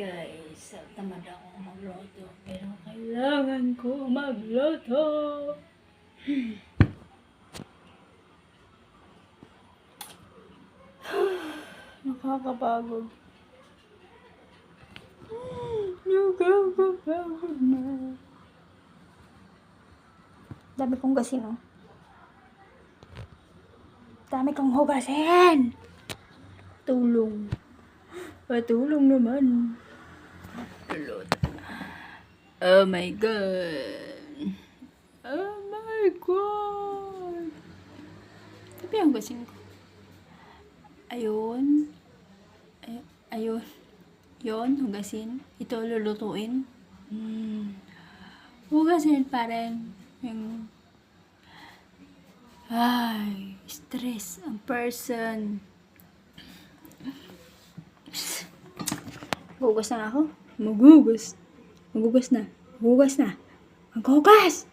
guys, tamad ako magluto, pero kailangan ko magluto. Nakakapagod. Nakakapagod na. Dami kong gasin, oh. Dami kong hugasin. Tulong. Patulong naman. Oh my God. Oh my God. Sabi ang gasin ko. Ayun. Ayun. Yun, hugasin. Ito lulutuin. Hugasin pa rin. Yung stress ang person. Hugas na ako. Maghugas na. Maghugas.